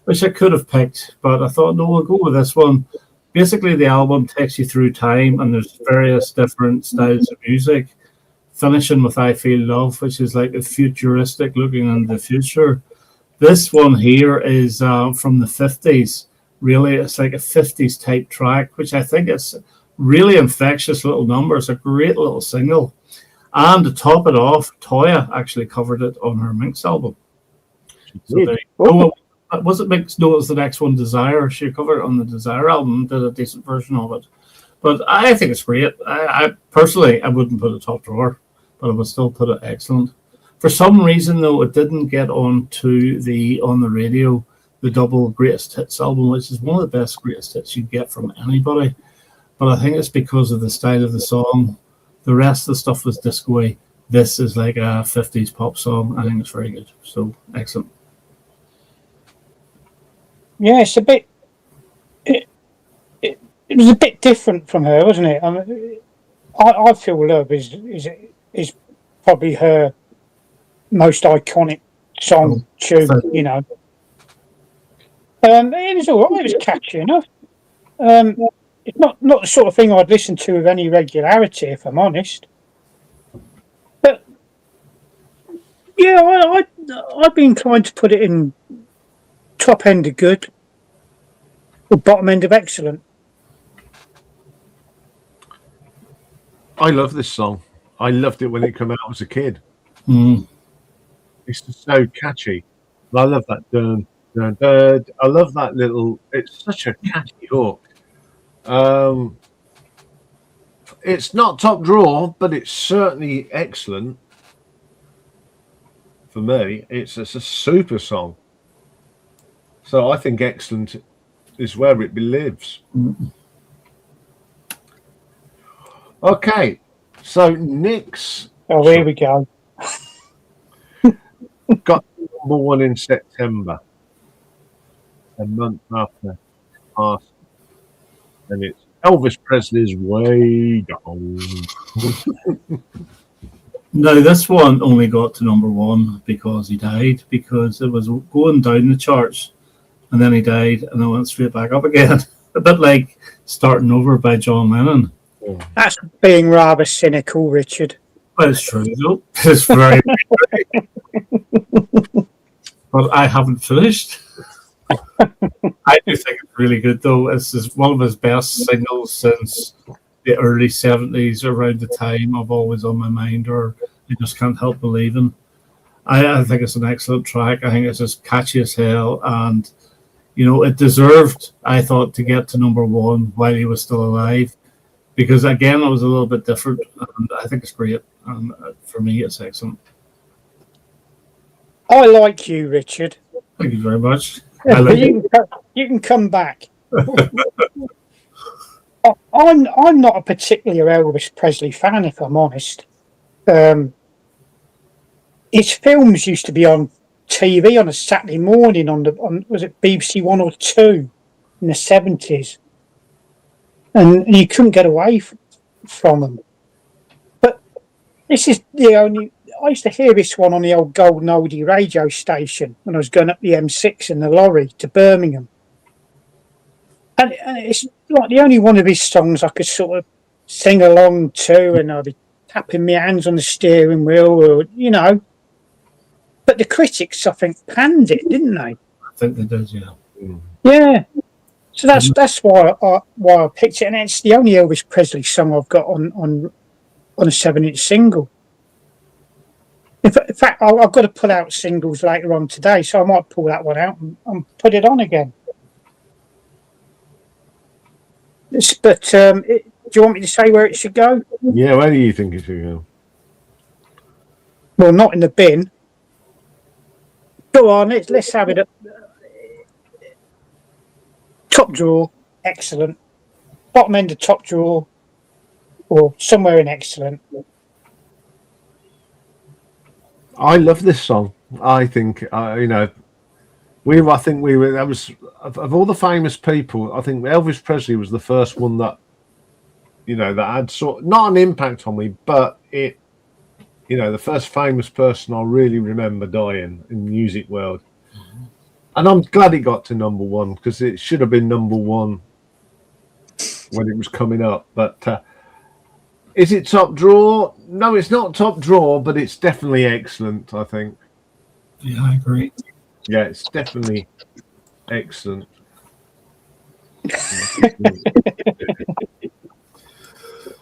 which I could have picked, but I thought, no, we'll go with this one. Basically, the album takes you through time, and there's various different styles of music finishing with I Feel Love, which is like a futuristic looking in the future. This one here is from the 50s. Really, it's like a 50s type track, which I think is really infectious little number. It's a great little single. And to top it off, Toya actually covered it on her Minx album. So there you go. Was it Minx? No, it was the next one, Desire. She covered it on the Desire album, did a decent version of it. But I think it's great. I personally, I wouldn't put it top drawer, but I would still put it excellent. For some reason, though, it didn't get on the radio, the double greatest hits album, which is one of the best greatest hits you get from anybody. But I think it's because of the style of the song. The rest of the stuff was disco-y. This is like a 50s pop song. I think it's very good. So, excellent. Yeah, it's a bit. It was a bit different from her, wasn't it? I mean, I feel Love is probably her most iconic song tune. You know, it was all right. It was catchy enough. It's not the sort of thing I'd listen to with any regularity, if I'm honest. But yeah, I'd be inclined to put it in top end of good or bottom end of excellent. I love this song. I loved it when it came out as a kid. It's just so catchy. I love that dun, dun, dun. I love that little. It's such a catchy hook. It's not top drawer, but it's certainly excellent. For me, it's a super song. So I think excellent is where it lives. Okay, so Nick's. Oh, here we go. Got number one in September, a month after passed, and it's Elvis Presley's Way Down. No, this one only got to number one because he died, because it was going down the charts, and then he died, and it went straight back up again. A bit like Starting Over by John Lennon. That's being rather cynical, Richard. But it's true, though. It's very but I haven't finished. I do think it's really good, though. It's one of his best singles since the early 70s, around the time of Always on My Mind or I Just Can't Help Believing. I think it's an excellent track. I think it's just catchy as hell. And, you know, it deserved, I thought, to get to number one while he was still alive. Because, again, it was a little bit different. And I think it's great. And for me, it's excellent. I like you, Richard. Thank you very much. You can come back. I'm not a particular Elvis Presley fan, if I'm honest. His films used to be on TV on a Saturday morning on was it BBC 1 or 2 in the 70s, and you couldn't get away from them. But this is the only. I used to hear this one on the old Golden Oldie radio station when I was going up the M6 in the lorry to Birmingham. And it's like the only one of his songs I could sort of sing along to, and I'd be tapping my hands on the steering wheel, or, you know. But the critics, I think, panned it, didn't they? I think they did, yeah. Yeah. So that's why I picked it, and it's the only Elvis Presley song I've got on a 7-inch single. In fact, I've got to pull out singles later on today, so I might pull that one out and put it on again. But do you want me to say where it should go? Yeah, where do you think it should go? Well, not in the bin. Go on, let's have it up. Top drawer, excellent. Bottom end of top drawer, or somewhere in excellent. I love this song. I think you know, I think we were. That was of all the famous people. I think Elvis Presley was the first one that, you know, that had sort not an impact on me, but it, you know, the first famous person I really remember dying in the music world. And I'm glad it got to number one, because it should have been number one when it was coming up. But Is it top drawer? No, it's not top drawer, but it's definitely excellent, I think. Yeah, I agree. Yeah, it's definitely excellent.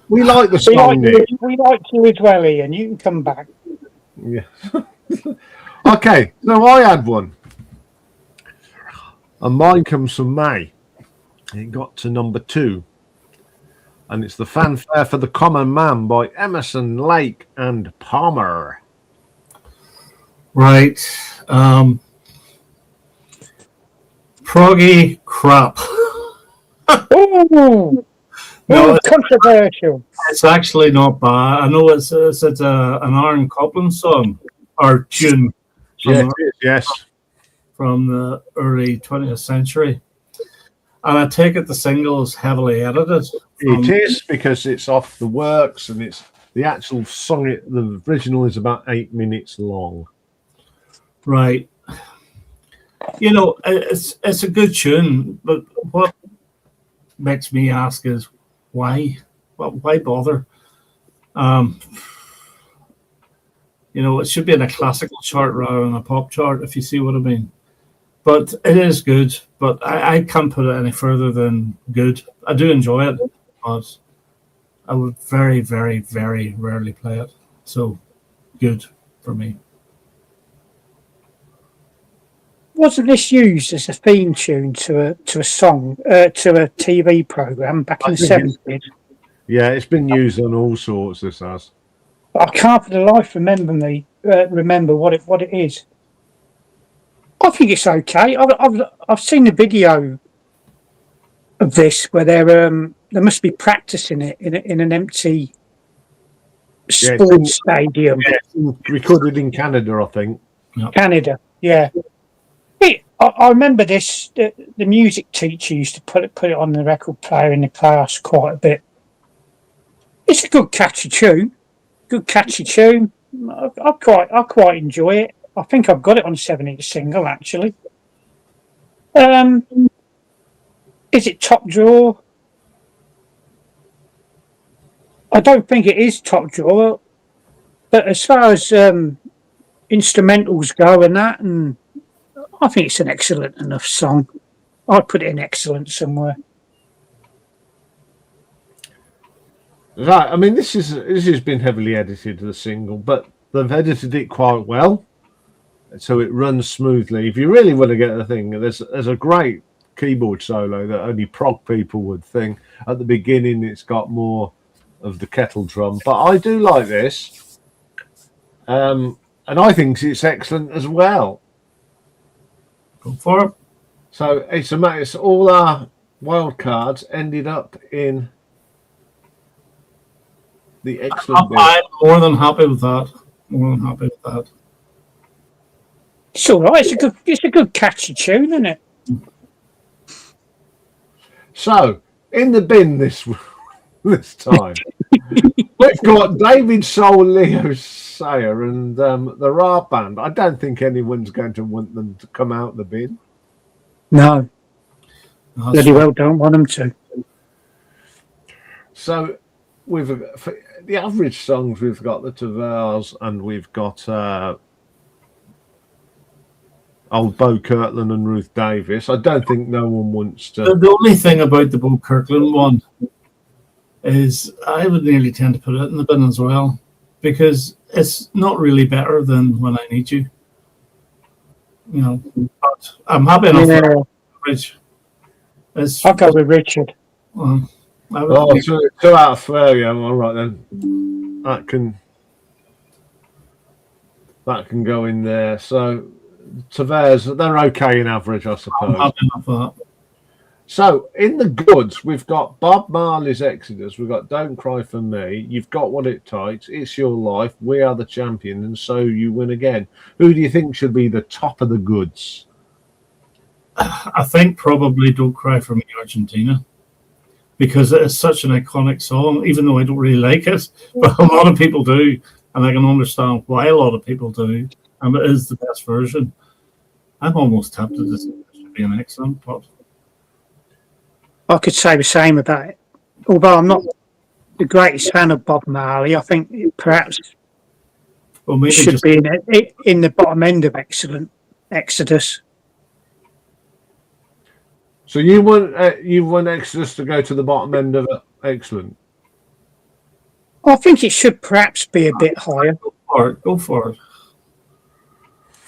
We like the song, Nick. We like you as well, Ian. You can come back. Yeah. Okay, so I had one. And mine comes from May. It got to number 2. And it's the Fanfare for the Common Man by Emerson, Lake and Palmer. Right. Proggy crap. Oh, No, controversial. it's actually not bad. I know it's an Aaron Copland song or tune Yes. from the early 20th century. And I take it the single is heavily edited. It is, because it's off the works, and it's the actual song. The original is about 8 minutes long. Right. You know, it's a good tune, but what makes me ask is why? Why bother? You know, it should be in a classical chart rather than a pop chart, if you see what I mean. But it is good, but I can't put it any further than good. I do enjoy it, but I would very, very, very rarely play it. So good for me. Wasn't this used as a theme tune to a song, to a TV program back in the 70s? Yeah, it's been used on all sorts. This has. I can't for the life remember what it is. I think it's okay. I've seen the video of this where they must be practicing it in an empty sports stadium. Yeah, it's recorded in Canada, I think. Yep. Canada, yeah. I remember this. The music teacher used to put it on the record player in the class quite a bit. It's a good catchy tune. I quite enjoy it. I think I've got it on 7-inch single actually. Is it top drawer? I don't think it is top drawer. But as far as instrumentals go and that, and I think it's an excellent enough song. I'd put it in excellent somewhere. Right, I mean, this has been heavily edited, the single, but they've edited it quite well, so it runs smoothly. If you really want to get the thing, there's a great keyboard solo that only prog people would think. At the beginning, it's got more of the kettle drum, but I do like this, and I think it's excellent as well. Go for it. So it's all our wild cards ended up in the excellent. I'm more than happy with that. It's all right. It's a good catchy tune, isn't it? So in the bin this time, we've got David Soul, Leo Sayer, and the Ra Band. I don't think anyone's going to want them to come out the bin. No. Bloody well don't want them to. So for the average songs, we've got the Tavares, and we've got old Bo Kirtland and Ruth Davis. I don't think no one wants to. The only thing about the Bo Kirtland one is I would nearly tend to put it in the bin as well, because it's not really better than When I Need You. You know, but I'm happy enough with Rich. I'll go with Richard. Two out of 3. Yeah, all right then. That can go in there. So Tavares, they're okay in average, I suppose. I'm happy enough with that. So in the goods, we've got Bob Marley's Exodus, we've got Don't Cry for Me, You've Got What It Takes, It's Your Life, We Are the Champion, and So You Win Again. Who do you think should be the top of the goods? I think probably Don't Cry for Me, Argentina, because it is such an iconic song, even though I don't really like it, but a lot of people do, and I can understand why a lot of people do, and it is the best version. I'm almost tempted to say it should be an excellent pot. I could say the same about it. Although I'm not the greatest fan of Bob Marley. I think it perhaps Well, maybe should just be in the bottom end of Exodus. So you want Exodus to go to the bottom end of it? Excellent. I think it should perhaps be a bit higher. Go for it.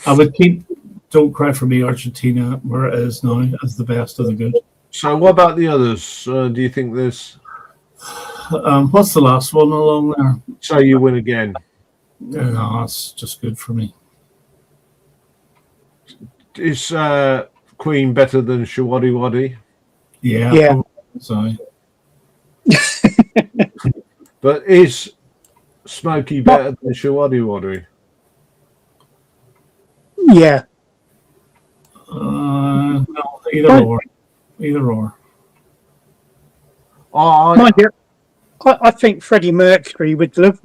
I would keep Don't Cry for Me Argentina where it is now as the best of the good. So what about the others? Do you think there's... What's the last one along there? So You Win Again. No, that's just good for me. Is Queen better than Shawadi Wadi? Yeah. Sorry. But is Smokey better than Shawadi Wadi? Yeah. No, either or. Mind you, I think Freddie Mercury would love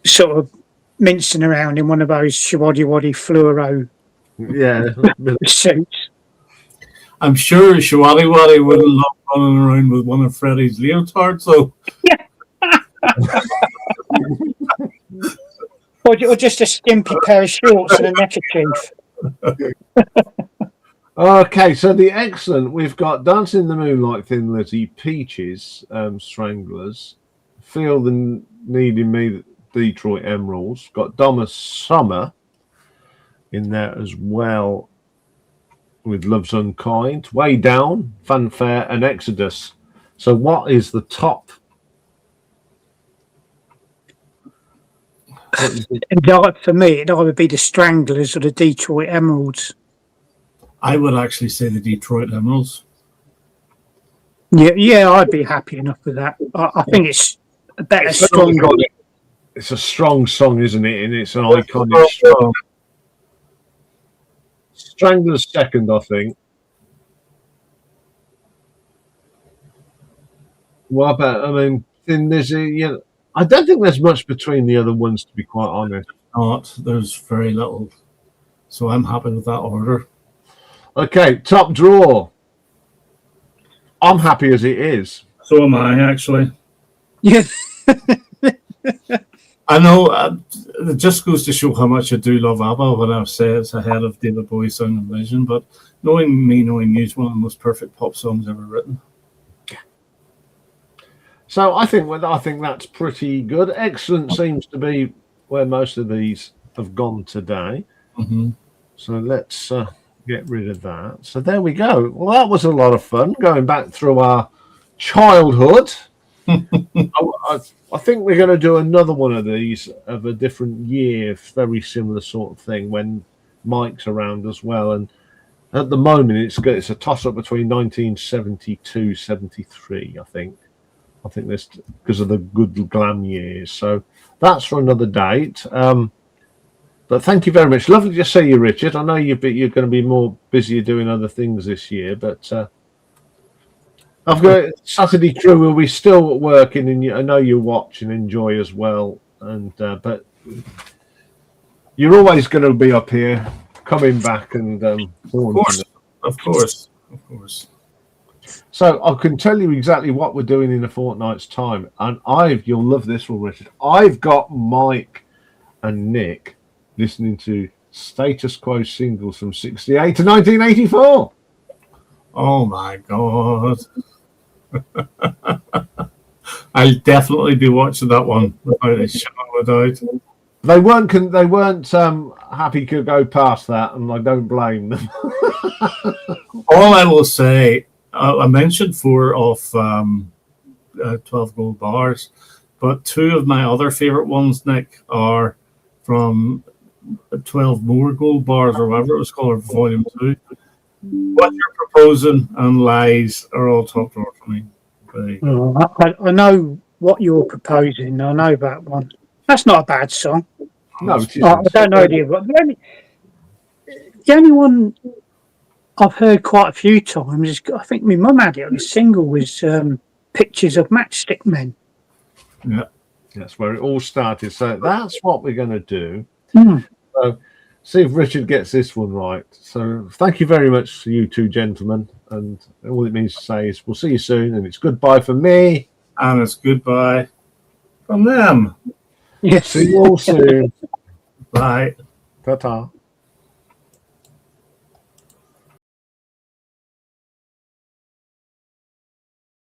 sort of mincing around in one of those Shawadi fluoro suits. I'm sure Shawadi Wadi wouldn't love running around with one of Freddie's leotards, so. Or just a skimpy pair of shorts and a neckerchief. Okay, so the excellent, we've got Dancing in the Moonlight, Thin Lizzy, Peaches, Stranglers, Feel the Need in Me, Detroit Emeralds, got Donna Summer in there as well with Love's Unkind, Way Down, Fanfare, and Exodus. So what is the top? For me, it'd either be the Stranglers or the Detroit Emeralds. I would actually say the Detroit Emeralds. Yeah, I'd be happy enough with that. I think it's a better, stronger. It's a strong song, isn't it? And it's an iconic song. Stranglers second, I think. What about, Thin Lizzy, I don't think there's much between the other ones, to be quite honest. There's very little. So I'm happy with that order. Okay, top draw. I'm happy as it is. So am I, actually. Yeah. I know it just goes to show how much I do love ABBA when I say it's ahead of David Bowie's Sound and Vision, but knowing you is one of the most perfect pop songs ever written. So I think that's pretty good. Excellent seems to be where most of these have gone today. Mm-hmm. So let's get rid of that. So there we go. Well, that was a lot of fun going back through our childhood. I think we're going to do another one of these of a different year, very similar sort of thing when Mike's around as well. And at the moment, it's a toss-up between 1972, 73, I think. I think this because of the good glam years. So that's for another date. But thank you very much. Lovely to see you, Richard. I know you're going to be more busy doing other things this year, but I've got Saturday Crew will be still working, and I know you watch and enjoy as well. And but you're always going to be up here, coming back and of course. So I can tell you exactly what we're doing in a fortnight's time, and you'll love this one, Richard. I've got Mike and Nick listening to Status Quo singles from 68 to 1984. Oh my God. I'll definitely be watching that one without a shadow of a doubt. They weren't happy to go past that, and I don't blame them. All I will say, I mentioned 4 of 12 Gold Bars, but 2 of my other favourite ones, Nick, are from 12 More Gold Bars, or whatever it was called, or Volume 2. What You're Proposing and Lies are all top drawer for me. I know What You're Proposing. I know that one. That's not a bad song. No, I don't know the only one I've heard quite a few times is, I think my mum had it on a single, was Pictures of Matchstick Men. Yeah, that's where it all started. So that's what we're going to do. Mm. So see if Richard gets this one right. So thank you very much to you two gentlemen. And all it means to say is we'll see you soon. And it's goodbye for me. And it's goodbye from them. Yes. See you all soon. Bye. Ta-ta.